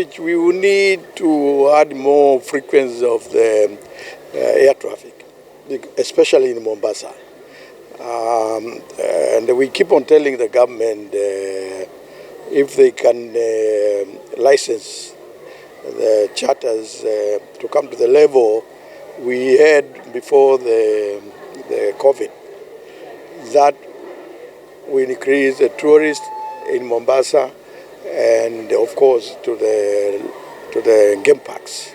We will need to add more frequency of the air traffic, especially in Mombasa. And we keep on telling the government if they can license the charters to come to the level we had before the COVID, that will increase the tourists in Mombasa and of course to the game parks.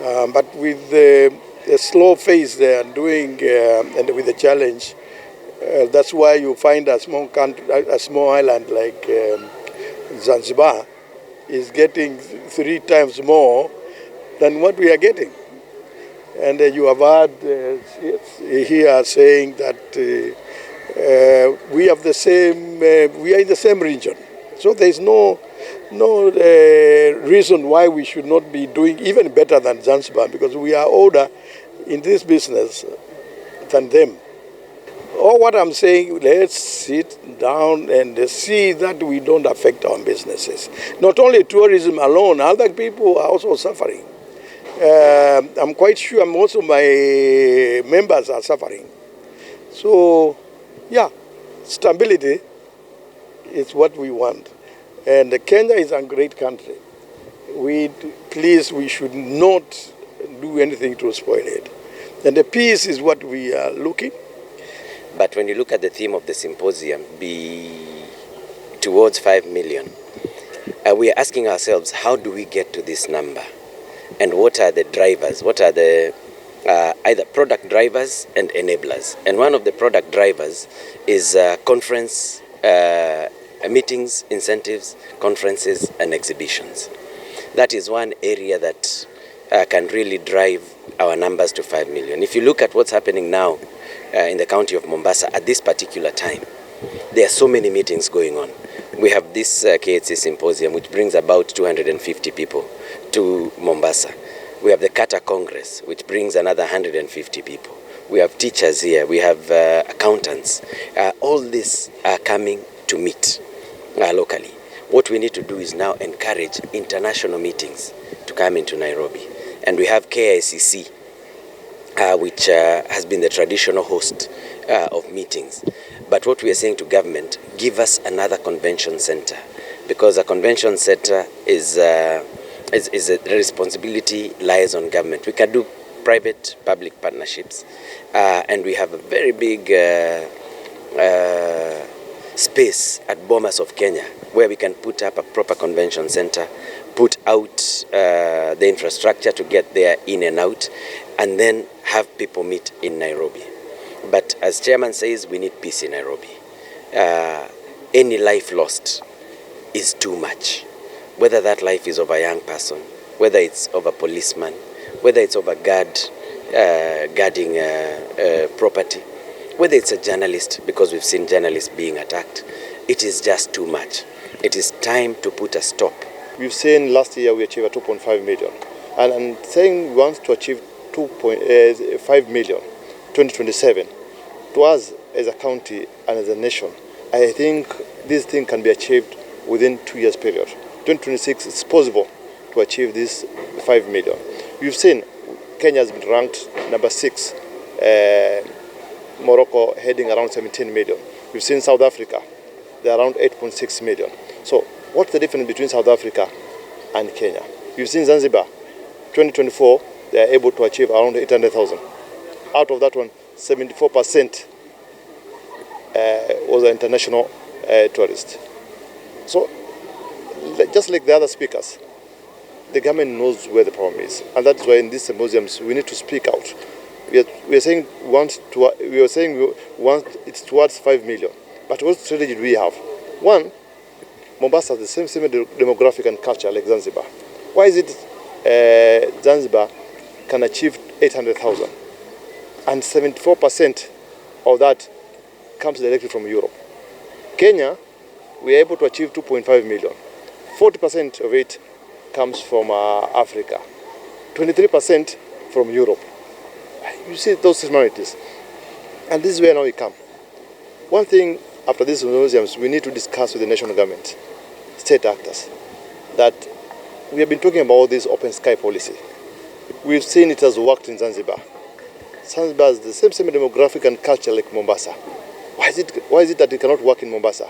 But with the slow phase they are doing and with the challenge, that's why you find a small country, a small island like Zanzibar is getting 3 times more than what we are getting. And you have heard here saying that we have the same, we are in the same region. So there is no reason why we should not be doing even better than Zanzibar, because we are older in this business than them. All what I'm saying, let's sit down and see that we don't affect our businesses. Not only tourism alone, other people are also suffering. I'm quite sure most of my members are suffering. So, yeah, stability is what we want. And Kenya is a great country. We should not do anything to spoil it. And the peace is what we are looking. But when you look at the theme of the symposium, be towards 5 million, we are asking ourselves, how do we get to this number? And what are the drivers? What are the either product drivers and enablers? And one of the product drivers is conference, meetings, incentives, conferences, and exhibitions. That is one area that can really drive our numbers to 5 million. If you look at what's happening now in the county of Mombasa at this particular time, there are so many meetings going on. We have this KAHC Symposium, which brings about 250 people to Mombasa. We have the Caterers Congress, which brings another 150 people. We have teachers here, we have accountants. All these are coming to meet locally. What we need to do is now encourage international meetings to come into Nairobi. And we have KAHC, which has been the traditional host of meetings. But what we are saying to government, give us another convention center, because a convention center is the responsibility lies on government. We can do private-public partnerships, and we have a very big space at Bomas of Kenya where we can put up a proper convention center, put out the infrastructure to get there in and out, and then have people meet in Nairobi. But as chairman says, we need peace in Nairobi. Any life lost is too much. Whether that life is of a young person, whether it's of a policeman, whether it's of a guarding property, whether it's a journalist, because we've seen journalists being attacked, it is just too much. It is time to put a stop. We've seen last year we achieved 2.5 million. And I'm saying we want to achieve 2.5 million, 2027. To us as a county and as a nation, I think this thing can be achieved within 2 years period. 2026 it's possible to achieve this 5 million. You've seen Kenya has been ranked number 6, Morocco heading around 17 million. We've seen South Africa, they're around 8.6 million. So what's the difference between South Africa and Kenya? You've seen Zanzibar, 2024, they are able to achieve around 800,000. Out of that one, 74% was an international tourist. So just like the other speakers, the government knows where the problem is, and that's why in these symposiums we need to speak out. We are saying we want it's towards 5 million, but what strategy do we have? One, Mombasa has the same demographic and culture like Zanzibar. Why is it Zanzibar can achieve 800,000, and 74% of that comes directly from Europe? Kenya, we are able to achieve 2.5 million. 40% of it comes from Africa, 23% from Europe. You see those similarities. And this is where now we come. One thing after these symposiums we need to discuss with the national government, state actors, that we have been talking about this open sky policy. We've seen it has worked in Zanzibar. Zanzibar has the same demographic and culture like Mombasa. Why is it that it cannot work in Mombasa?